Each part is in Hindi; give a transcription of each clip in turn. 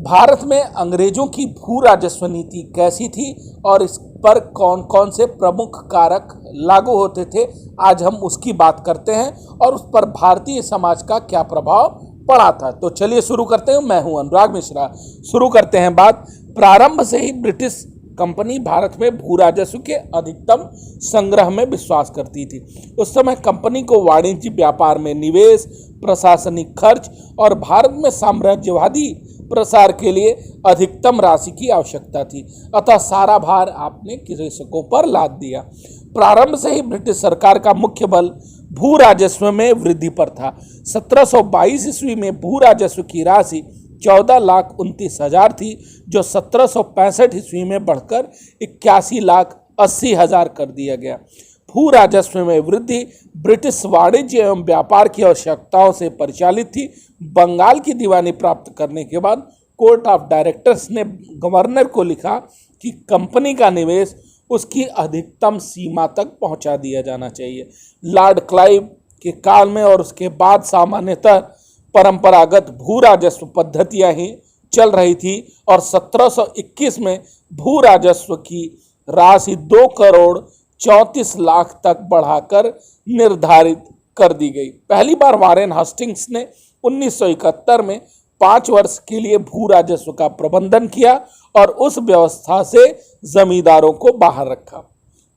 भारत में अंग्रेजों की भू राजस्व नीति कैसी थी और इस पर कौन कौन से प्रमुख कारक लागू होते थे, आज हम उसकी बात करते हैं और उस पर भारतीय समाज का क्या प्रभाव पड़ा था। तो चलिए शुरू करते हैं। मैं हूं अनुराग मिश्रा। शुरू करते हैं बात। प्रारंभ से ही ब्रिटिश कंपनी भारत में भू राजस्व के अधिकतम संग्रह में विश्वास करती थी। उस समय कंपनी को वाणिज्य व्यापार में निवेश, प्रशासनिक खर्च और भारत में साम्राज्यवादी प्रसार के लिए अधिकतम राशि की आवश्यकता थी, अतः सारा भार आपने कृषकों पर लाद दिया। प्रारंभ से ही ब्रिटिश सरकार का मुख्य बल भू राजस्व में वृद्धि पर था। 1722 ईस्वी में भू राजस्व की राशि 14,29,000 थी, जो 1765 ईस्वी में बढ़कर 81,80,000 कर दिया गया। भू राजस्व में वृद्धि ब्रिटिश वाणिज्य एवं व्यापार की आवश्यकताओं से परिचालित थी। बंगाल की दीवानी प्राप्त करने के बाद कोर्ट ऑफ डायरेक्टर्स ने गवर्नर को लिखा कि कंपनी का निवेश उसकी अधिकतम सीमा तक पहुंचा दिया जाना चाहिए। लॉर्ड क्लाइव के काल में और उसके बाद सामान्यतः परंपरागत भू राजस्व पद्धतियां ही चल रही थी और 1721 में भू राजस्व की राशि 2,34,00,000 तक बढ़ाकर निर्धारित कर दी गई। पहली बार वारेन हेस्टिंग्स ने 1971 में 5 वर्ष के लिए भू राजस्व का प्रबंधन किया और उस व्यवस्था से जमींदारों को बाहर रखा।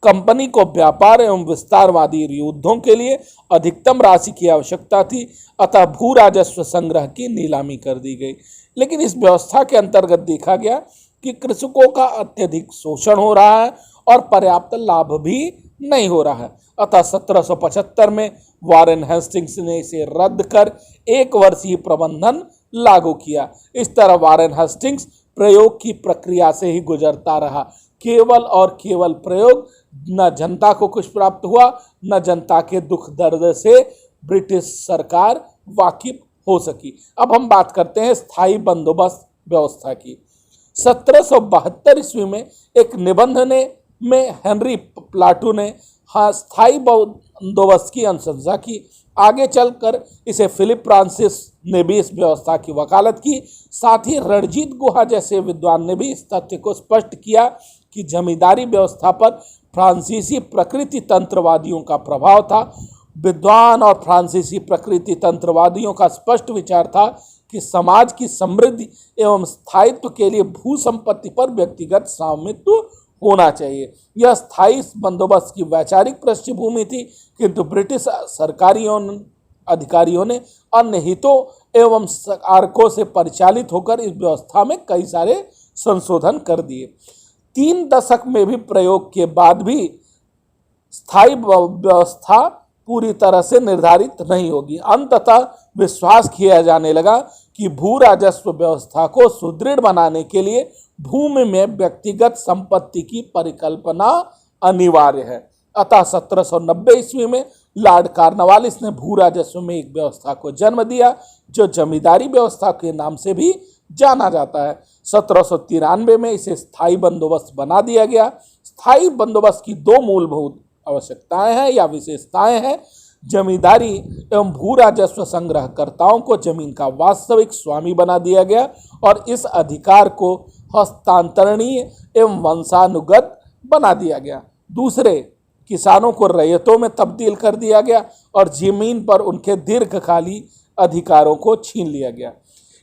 कंपनी को व्यापार एवं विस्तारवादी युद्धों के लिए अधिकतम राशि की आवश्यकता थी, अतः भू राजस्व संग्रह की नीलामी कर दी गई। लेकिन इस व्यवस्था के अंतर्गत देखा गया कि कृषकों का अत्यधिक शोषण हो रहा है और पर्याप्त लाभ भी नहीं हो रहा है, अतः 1775 में वारेन हेस्टिंग्स ने इसे रद्द कर 1 वर्षीय प्रबंधन लागू किया। इस तरह वारेन हेस्टिंग्स प्रयोग की प्रक्रिया से ही गुजरता रहा। केवल और केवल प्रयोग, न जनता को कुछ प्राप्त हुआ, न जनता के दुख दर्द से ब्रिटिश सरकार वाकिफ हो सकी। अब हम बात करते हैं स्थायी बंदोबस्त व्यवस्था की। 1772 ईस्वी में एक निबंध में हेनरी प्लाटू ने स्थायी बंदोबस्त की अनुशंसा की। आगे चलकर इसे फिलिप फ्रांसिस ने भी इस व्यवस्था की वकालत की। साथ ही रणजीत गुहा जैसे विद्वान ने भी इस तथ्य को स्पष्ट किया कि जमींदारी व्यवस्था पर फ्रांसीसी प्रकृति तंत्रवादियों का प्रभाव था। विद्वान और फ्रांसीसी प्रकृति तंत्रवादियों का स्पष्ट विचार था कि समाज की समृद्धि एवं स्थायित्व के लिए भू संपत्ति पर व्यक्तिगत स्वामित्व होना चाहिए। यह स्थायी बंदोबस्त की वैचारिक पृष्ठभूमि थी, किंतु ब्रिटिश सरकारी अधिकारियों ने अन्य हितों एवं कारकों से परिचालित होकर इस व्यवस्था में कई सारे संशोधन कर दिए। 3 दशक में भी प्रयोग के बाद भी स्थायी व्यवस्था पूरी तरह से निर्धारित नहीं होगी। अंततः विश्वास किया जाने लगा कि भू राजस्व व्यवस्था को सुदृढ़ बनाने के लिए भूमि में व्यक्तिगत संपत्ति की परिकल्पना अनिवार्य है। अतः 1790 ईस्वी में लॉर्ड कॉर्नवालिस ने भू राजस्व में एक व्यवस्था को जन्म दिया, जो जमींदारी व्यवस्था के नाम से भी जाना जाता है। 1793 में इसे स्थायी बंदोबस्त बना दिया गया। स्थायी बंदोबस्त की 2 मूलभूत आवश्यकताएं हैं या विशेषताएं हैं। जमींदारी एवं भू राजस्व संग्रहकर्ताओं को जमीन का वास्तविक स्वामी बना दिया गया और इस अधिकार को हस्तांतरणीय एवं वंशानुगत बना दिया गया। दूसरे, किसानों को रैयतों में तब्दील कर दिया गया और जमीन पर उनके दीर्घकालीन अधिकारों को छीन लिया गया।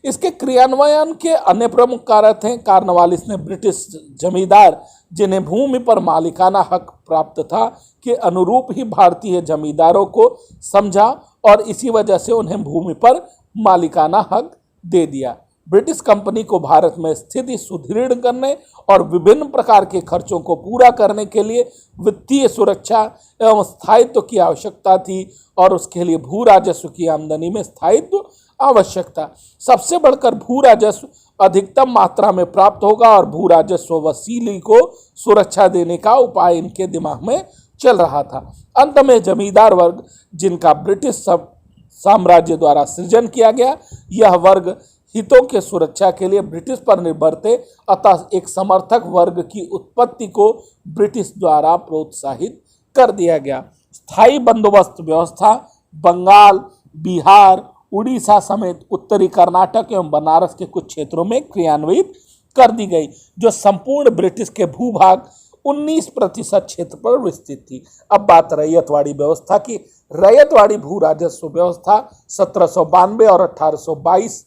इसके क्रियान्वयन के अन्य प्रमुख कारक हैं। कॉर्नवालिस ने ब्रिटिश जमींदार, जिन्हें भूमि पर मालिकाना हक प्राप्त था, के अनुरूप ही भारतीय जमींदारों को समझा और इसी वजह से उन्हें भूमि पर मालिकाना हक दे दिया। ब्रिटिश कंपनी को भारत में स्थिति सुदृढ़ करने और विभिन्न प्रकार के खर्चों को पूरा करने के लिए वित्तीय सुरक्षा एवं स्थायित्व की आवश्यकता थी और उसके लिए भू राजस्व की आमदनी में स्थायित्व आवश्यक था। सबसे बढ़कर भू राजस्व अधिकतम मात्रा में प्राप्त होगा और भू राजस्व वसूली को सुरक्षा देने का उपाय इनके दिमाग में चल रहा था। अंत में जमींदार वर्ग, जिनका ब्रिटिश साम्राज्य द्वारा सृजन किया गया, यह वर्ग हितों के सुरक्षा के लिए ब्रिटिश पर निर्भर थे, अतः एक समर्थक वर्ग की उत्पत्ति को ब्रिटिश द्वारा प्रोत्साहित कर दिया गया। स्थायी बंदोबस्त व्यवस्था बंगाल, बिहार, उड़ीसा समेत उत्तरी कर्नाटक एवं बनारस के कुछ क्षेत्रों में क्रियान्वित कर दी गई, जो संपूर्ण ब्रिटिश के भूभाग 19% क्षेत्र पर विस्तृत थी। अब बात रैयतवाड़ी व्यवस्था की। रैयतवाड़ी भू राजस्व व्यवस्था 1792 और 1822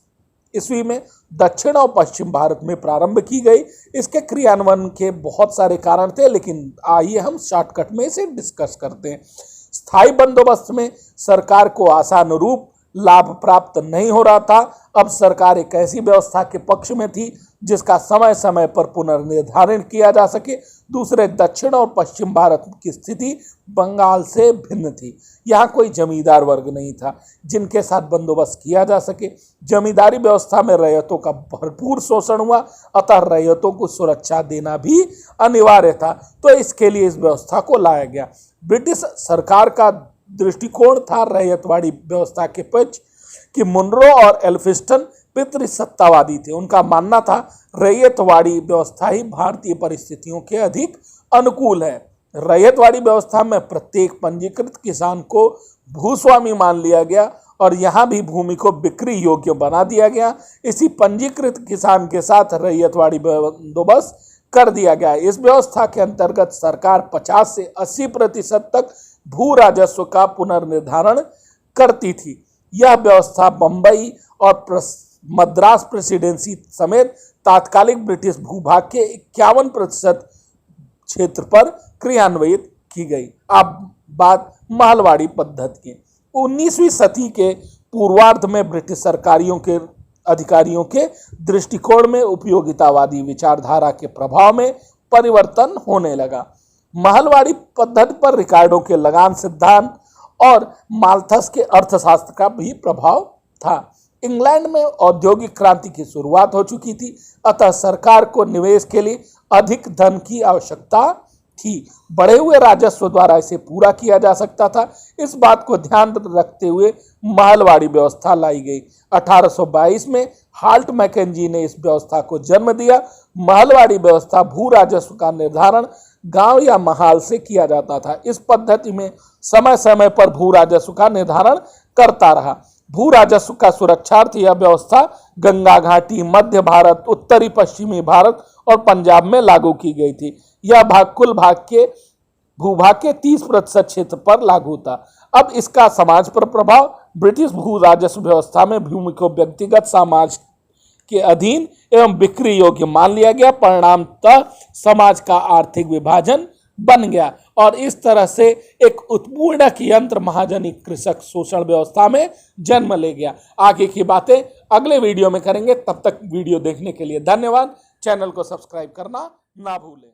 ईस्वी में दक्षिण और पश्चिम भारत में प्रारंभ की गई। इसके क्रियान्वयन के बहुत सारे कारण थे, लेकिन आइए हम शॉर्टकट में इसे डिस्कस करते हैं। स्थायी बंदोबस्त में सरकार को आशानुरूप लाभ प्राप्त नहीं हो रहा था। अब सरकार एक ऐसी व्यवस्था के पक्ष में थी जिसका समय समय पर पुनर्निर्धारण किया जा सके। दूसरे, दक्षिण और पश्चिम भारत की स्थिति बंगाल से भिन्न थी। यहाँ कोई जमींदार वर्ग नहीं था जिनके साथ बंदोबस्त किया जा सके। जमींदारी व्यवस्था में रैयतों का भरपूर शोषण हुआ, अतः रैयतों को सुरक्षा देना भी अनिवार्य था, तो इसके लिए इस व्यवस्था को लाया गया। ब्रिटिश सरकार का दृष्टिकोण था रैयतवाड़ी व्यवस्था के पक्ष कि मुनरो और एल्फिंस्टन पितृसत्तावादी थे। उनका मानना था रैयतवाड़ी व्यवस्था ही भारतीय परिस्थितियों के अधिक अनुकूल है। रैयतवाड़ी व्यवस्था में प्रत्येक पंजीकृत किसान को भूस्वामी मान लिया गया और यहाँ भी भूमि को बिक्री योग्य बना दिया गया। इसी पंजीकृत किसान के साथ रैयतवाड़ी बंदोबस्त कर दिया गया। इस व्यवस्था के अंतर्गत सरकार 50 से 80% तक भू राजस्व का पुनर्निर्धारण करती थी। यह व्यवस्था बंबई और मद्रास प्रेसिडेंसी समेत तात्कालिक ब्रिटिश भूभाग के 51% क्षेत्र पर क्रियान्वित की गई। अब बात महलवाड़ी पद्धति की। 19वीं सदी के पूर्वार्ध में ब्रिटिश अधिकारियों के दृष्टिकोण में उपयोगितावादी विचारधारा के प्रभाव में परिवर्तन होने लगा। महलवाड़ी पद्धति पर रिकार्डो के लगान सिद्धांत और माल्थस के अर्थशास्त्र का भी प्रभाव था। इंग्लैंड में औद्योगिक क्रांति की शुरुआत हो चुकी थी, अतः सरकार को निवेश के लिए अधिक धन की आवश्यकता थी। बढ़े हुए राजस्व द्वारा इसे पूरा किया जा सकता था। इस बात को ध्यान रखते हुए महलवाड़ी व्यवस्था लाई गई। 1822 में हाल्ट मैकेंजी ने इस व्यवस्था को जन्म दिया। महलवाड़ी व्यवस्था भू राजस्व का निर्धारण गांव या महाल से किया जाता था। इस पद्धति में समय समय पर भू राजस्व का निर्धारण करता रहा। भू राजस्व का सुरक्षार्थ यह व्यवस्था गंगा घाटी, मध्य भारत, उत्तरी पश्चिमी भारत और पंजाब में लागू की गई थी। यह भाग कुल भूभाग के 30% क्षेत्र पर लागू था। अब इसका समाज पर प्रभाव। ब्रिटिश भू राजस्व व्यवस्था में भूमि को व्यक्तिगत समाज के अधीन एवं बिक्री योग्य मान लिया गया। परिणामतः समाज का आर्थिक विभाजन बन गया और इस तरह से एक उत्पीड़क यंत्र महाजनी कृषक शोषण व्यवस्था में जन्म ले गया। आगे की बातें अगले वीडियो में करेंगे। तब तक वीडियो देखने के लिए धन्यवाद। चैनल को सब्सक्राइब करना ना भूलें।